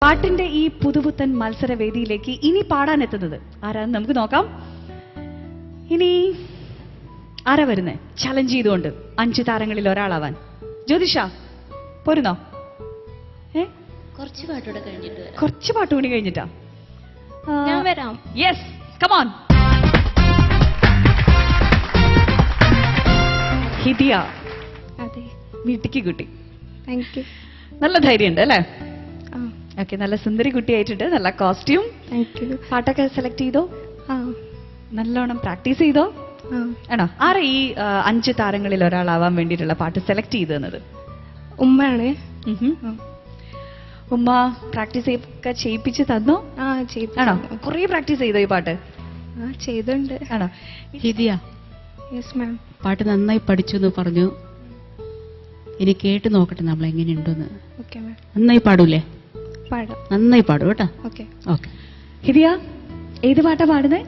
പാട്ടിന്റെ ഈ പുതുപുത്തൻ മത്സരവേദിയിലേക്ക് ഇനി പാടാനെത്തുന്നത് ആരാന്ന് നമുക്ക് നോക്കാം. ഇനി ആരാ വരുന്നേ ചലഞ്ച് ചെയ്തുകൊണ്ട് 5 താരങ്ങളിൽ ഒരാളാവാൻ? ജ്യോതിഷ പോരുന്നോ? കുറച്ച് പാട്ടുകൂടെ കഴിഞ്ഞിട്ട് കുറച്ച് പാട്ട് കൂടി കഴിഞ്ഞിട്ടാ ഞാൻ വരാം. Yes come on. ഹിദിയ. അതെ, വീട്ടിക്ക് കുട്ടി. Thank you. നല്ല ധൈര്യമുണ്ട് അല്ലേ? ഓക്കെ, നല്ല സുന്ദരി കുട്ടിയായിട്ടുണ്ട്. നല്ല കോസ്റ്റ്യൂം. Thank you. പാട്ടൊക്കെ സെലക്ട് ചെയ്തോ? നല്ലോണം പ്രാക്ടീസ് ചെയ്തോ? ആണോ? ആരാ ഈ 5 താരങ്ങളിൽ ഒരാളാവാൻ വേണ്ടിയിട്ടുള്ള പാട്ട് സെലക്ട് ചെയ്തത്? ഉമ്മയാണ്. ഉമ്മ പ്രാക്ടീസ് ഒക്കെ ചെയ്യിപ്പിച്ച് തന്നോ? ആണോ? കുറേ പ്രാക്ടീസ് ചെയ്തോ ഈ പാട്ട്? ചെയ്തുണ്ട്. ആണോ? ഹിദിയ, യെസ് മാം. പാട്ട് നന്നായി പഠിച്ചു എന്ന് പറഞ്ഞു. ഇനി കേട്ട് നോക്കട്ടെ നമ്മൾ എങ്ങനെയുണ്ടെന്ന്. Okay ma'am. നന്നായി പാടൂലേ? പാടാം. നന്നായി പാടും കേട്ടോ. ഓക്കെ. ഓക്കെ. ഹിദിയ, ഏത് പാട്ടാ പാടുന്നേ?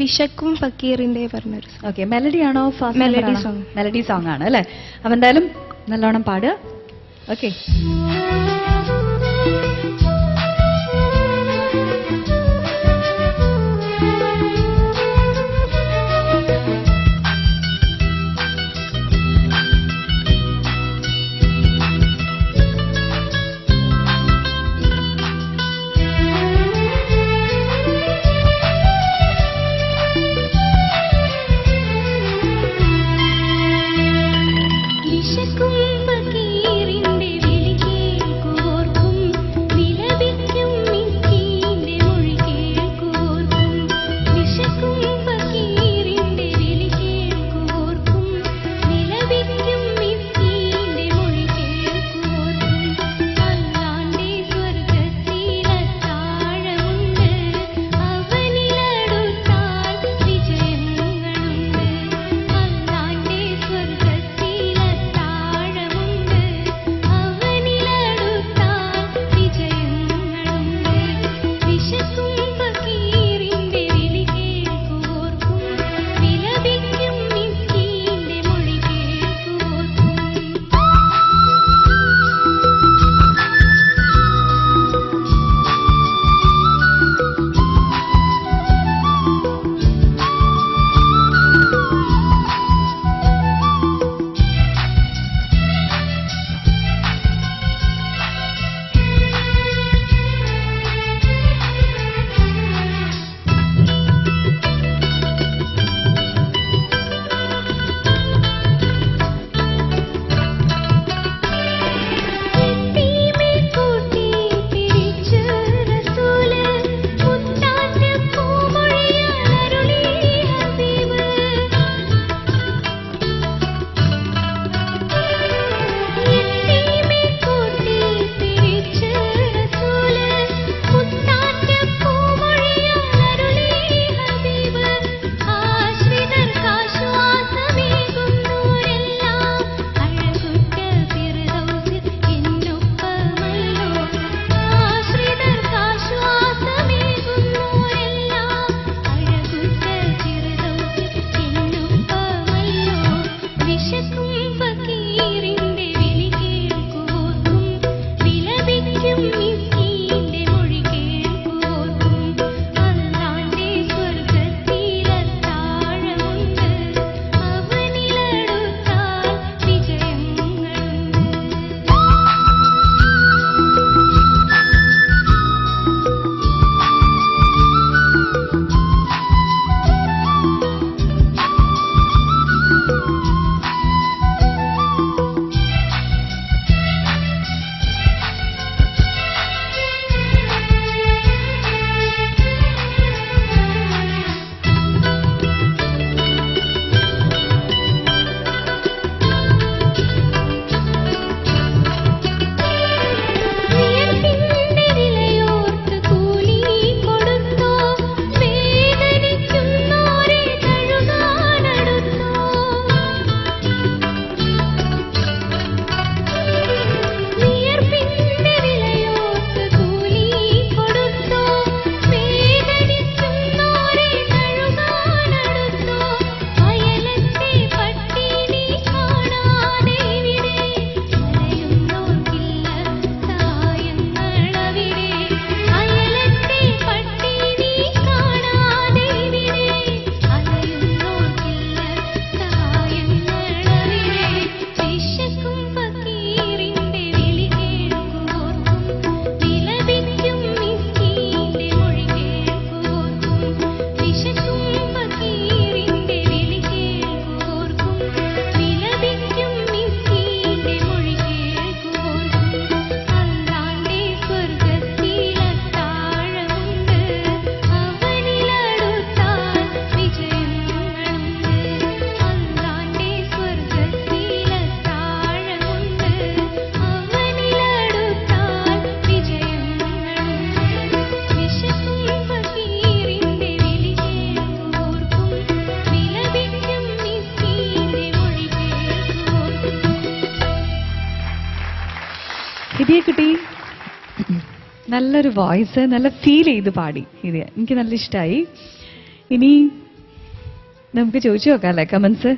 വിശക്കും ഫക്കീറിന്റെ പറഞ്ഞൊരു. ഓക്കെ, മെലഡി ആണോ? Melody song. മെലഡി സോങ് ആണ് അല്ലേ? അപ്പൊ എന്തായാലും നല്ലോണം പാടുക. ഓക്കെ. വിശക്കും ഫക്കീറിന്റെ വിളി കേൾക്കോർ കിട്ടി? നല്ലൊരു വോയിസ്, നല്ല ഫീൽ ചെയ്ത് പാടി ഇത്, എനിക്ക് നല്ല ഇഷ്ടമായി. ഇനി നമുക്ക് ചോദിച്ചു നോക്കാം അല്ലേ comments.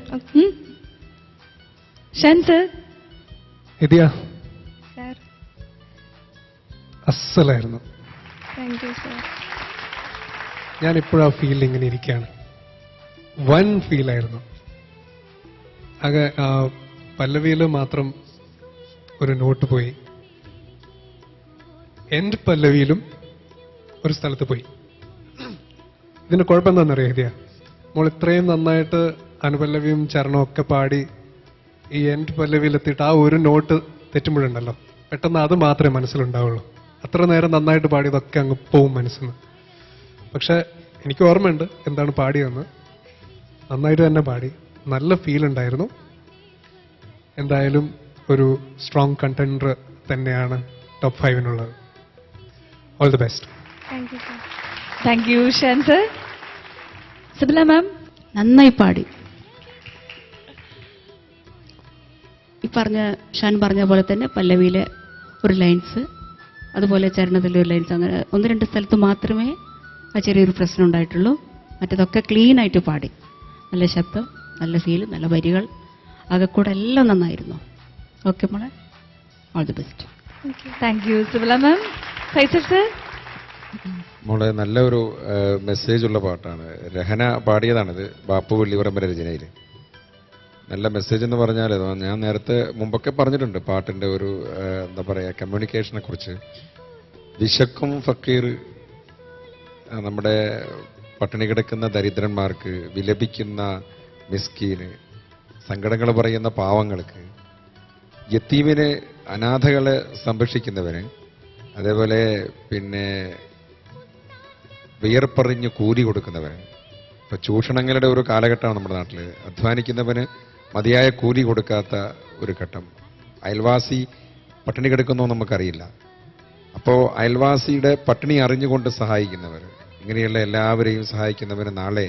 Shan sir. Hidiya sir. അസ്സലായിരുന്നു. Thank you sir. ഞാൻ ഇപ്പോഴാ ഫീൽ ഇങ്ങനെ ഇരിക്കുകയാണ്. വൻ ഫീലായിരുന്നു. ആകെ പല്ലവിയിൽ മാത്രം ഒരു നോട്ട് പോയി, എൻഡ് പല്ലവിയിലും ഒരു സ്ഥലത്ത് പോയി. ഇതിന്റെ കുഴപ്പം എന്താണെന്നറിയാം ഹിദിയ, മോൾ ഇത്രയും നന്നായിട്ട് അനുപല്ലവിയും ചരണവും ഒക്കെ പാടി ഈ എൻഡ് പല്ലവിയിലെത്തിയിട്ട് ആ ഒരു നോട്ട് തെറ്റുമ്പോഴുണ്ടല്ലോ, പെട്ടെന്ന് അത് മാത്രമേ മനസ്സിലുണ്ടാവുള്ളൂ. അത്ര നേരം നന്നായിട്ട് പാടിയതൊക്കെ അങ്ങ് പോവും മനസ്സിൽ നിന്ന്. പക്ഷെ എനിക്ക് ഓർമ്മയുണ്ട് എന്താണ് പാടിയെന്ന്. നന്നായിട്ട് തന്നെ പാടി, നല്ല ഫീൽ ഉണ്ടായിരുന്നു. എന്തായാലും ഒരു സ്ട്രോങ് കണ്ടൻഡർ തന്നെയാണ് ടോപ്പ് 5-നുള്ളത്. All the best. Thank you sir. Thank you Shan sir. Sibila ma'am. നന്നായി പാടി. ഈ ഷാൻ പറഞ്ഞ പോലെ തന്നെ പല്ലവിയിലെ ഒരു ലൈൻസ്, അതുപോലെ ചരണത്തിലെ ഒരു ലൈൻസ്, അങ്ങനെ 1-2 സ്ഥലത്ത് മാത്രമേ ആ ചെറിയൊരു പ്രശ്നം ഉണ്ടായിട്ടുള്ളൂ. മറ്റതൊക്കെ ക്ലീൻ ആയിട്ട് പാടി. നല്ല ശബ്ദം, നല്ല ഫീൽ, നല്ല വരികൾ, അതൊക്കെ കൂടെ എല്ലാം നന്നായിരുന്നു. ഓക്കെ മോളെ, all the best. Thank U Sibila ma'am. Faisal sir. മോളെ നല്ലൊരു മെസ്സേജ് ഉള്ള പാട്ടാണ്. രഹന പാടിയതാണിത്, ബാപ്പു വെള്ളിപറമ്പര രചനയിൽ. നല്ല മെസ്സേജ് എന്ന് പറഞ്ഞാൽ ഞാൻ നേരത്തെ മുമ്പൊക്കെ പറഞ്ഞിട്ടുണ്ട് പാട്ടിൻ്റെ ഒരു എന്താ പറയുക കമ്മ്യൂണിക്കേഷനെ കുറിച്ച്. വിശക്കും ഫക്കീർ, നമ്മുടെ പട്ടിണി കിടക്കുന്ന ദരിദ്രന്മാർക്ക്, വിലപിക്കുന്ന മിസ്കീന്, സങ്കടങ്ങൾ പറയുന്ന പാവങ്ങൾക്ക്, യത്തീമിനെ അനാഥകളെ സംരക്ഷിക്കുന്നവന്, അതേപോലെ പിന്നെ വിയർപ്പറിഞ്ഞ് കൂലി കൊടുക്കുന്നവന്. ഇപ്പൊ ചൂഷണങ്ങളുടെ ഒരു കാലഘട്ടമാണ് നമ്മുടെ നാട്ടിൽ. അധ്വാനിക്കുന്നവന് മതിയായ കൂലി കൊടുക്കാത്ത ഒരു ഘട്ടം. അയൽവാസി പട്ടിണി കിടക്കുന്നോ നമുക്കറിയില്ല. അപ്പോൾ അയൽവാസിയുടെ പട്ടിണി അറിഞ്ഞുകൊണ്ട് സഹായിക്കുന്നവർ, ഇങ്ങനെയുള്ള എല്ലാവരെയും സഹായിക്കുന്നവന് നാളെ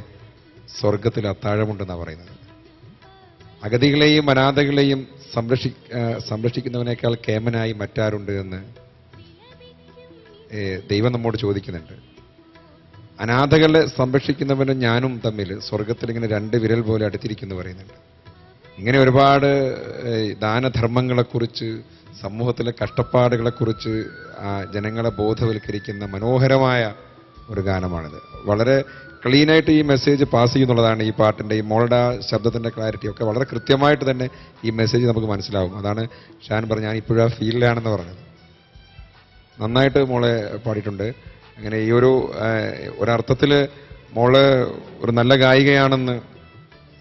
സ്വർഗത്തിൽ അത്താഴമുണ്ടെന്നാണ് പറയുന്നത്. അഗതികളെയും അനാഥകളെയും സംരക്ഷിക്കുന്നവനേക്കാൾ കേമനായി മറ്റാരുണ്ട് എന്ന് ദൈവം നമ്മോട് ചോദിക്കുന്നുണ്ട്. അനാഥകളെ സംരക്ഷിക്കുന്നവനും ഞാനും തമ്മിൽ സ്വർഗത്തിൽ ഇങ്ങനെ 2 വിരൽ പോലെ അടുത്തിരിക്കുന്നു പറയുന്നുണ്ട്. ഇങ്ങനെ ഒരുപാട് ദാനധർമ്മങ്ങളെക്കുറിച്ച്, സമൂഹത്തിലെ കഷ്ടപ്പാടുകളെക്കുറിച്ച് ജനങ്ങളെ ബോധവൽക്കരിക്കുന്ന മനോഹരമായ ഒരു ഗാനമാണിത്. വളരെ ക്ലീനായിട്ട് ഈ മെസ്സേജ് പാസ് ചെയ്യുന്നുള്ളതാണ് ഈ പാട്ടിൻ്റെ. ഈ മോളുടെ ശബ്ദത്തിൻ്റെ ക്ലാരിറ്റി ഒക്കെ വളരെ കൃത്യമായിട്ട് തന്നെ ഈ മെസ്സേജ് നമുക്ക് മനസ്സിലാവും. അതാണ് ഷാൻ പറഞ്ഞ ഞാൻ ഇപ്പോഴാ ഫീലിലാണെന്ന് പറഞ്ഞത്. നന്നായിട്ട് മോളെ പാടിയിട്ടുണ്ട്. അങ്ങനെ ഈ ഒരർത്ഥത്തിൽ മോള് ഒരു നല്ല ഗായികയാണെന്ന്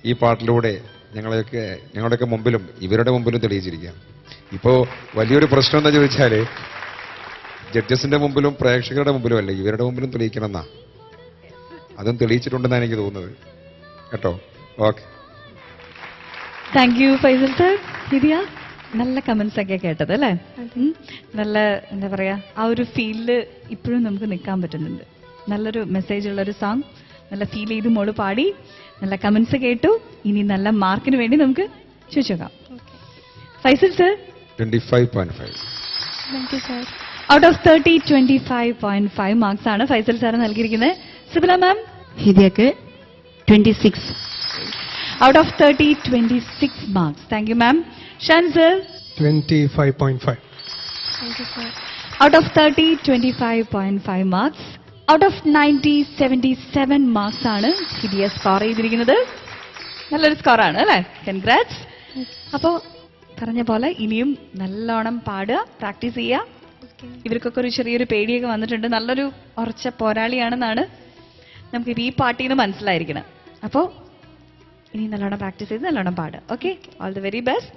ഈ പാട്ടിലൂടെ ഞങ്ങളുടെയൊക്കെ മുമ്പിലും ഇവരുടെ മുമ്പിലും തെളിയിച്ചിരിക്കുക. ഇപ്പോൾ വലിയൊരു പ്രശ്നം എന്താ ചോദിച്ചാൽ ജഡ്ജസിന്റെ മുമ്പിലും പ്രേക്ഷകരുടെ മുമ്പിലും അല്ല, ഇവരുടെ മുമ്പിലും തെളിയിക്കണമെന്നാ. അതും തെളിയിച്ചിട്ടുണ്ടെന്നാണ് എനിക്ക് തോന്നുന്നത് കേട്ടോ. Okay, thank you Faisal sir. Hidiya, നല്ല കമന്റ്സ് ഒക്കെ കേട്ടത് അല്ലേ? നല്ല എന്താ പറയാ, ആ ഒരു ഫീലില് ഇപ്പോഴും നമുക്ക് നിൽക്കാൻ പറ്റുന്നുണ്ട്. നല്ലൊരു മെസ്സേജ് ഉള്ള ഒരു സോങ്, നല്ല ഫീൽ ചെയ്ത് മോള് പാടി, നല്ല കമന്റ്സ് കേട്ടു. ഇനി നല്ല മാർക്കിന് വേണ്ടി നമുക്ക് ചോദിച്ചേക്കാം. Faisal sir. 25.5. Thank you sir. Out of 30 25.5 marks ആണ് ഫൈസൽ സാർ നൽകിയിരിക്കുന്നത്. സിബില മാം. ഹിദിയക്ക് 26. Out of 30 26 marks. Thank you ma'am. Shan sir. 25.5. Thank you sir. Out of 30 25.5 marks. Out of 90 77 marks ആണ് ഹിദിയ സ്കോർ ചെയ്തിരിക്കുന്നത്. നല്ലൊരു സ്കോറാണ് അല്ലേ? കൺഗ്രാറ്റ്സ്. അപ്പോൾ പറഞ്ഞ പോലെ ഇനിയും നല്ലോണം പാടുക, പ്രാക്ടീസ് ചെയ്യുക. ഇവർക്കൊക്കെ ഒരു ചെറിയൊരു പേടിയൊക്കെ വന്നിട്ടുണ്ട്. നല്ലൊരു ഉറച്ച പോരാളിയാണെന്നാണ് നമുക്ക് ഈ പാട്ടിൽ നിന്ന് മനസ്സിലായിരിക്കണം. അപ്പോൾ ഇനി നല്ലോണം പ്രാക്ടീസ് ചെയ്ത് നല്ലോണം പാടുക. Okay, all the very best.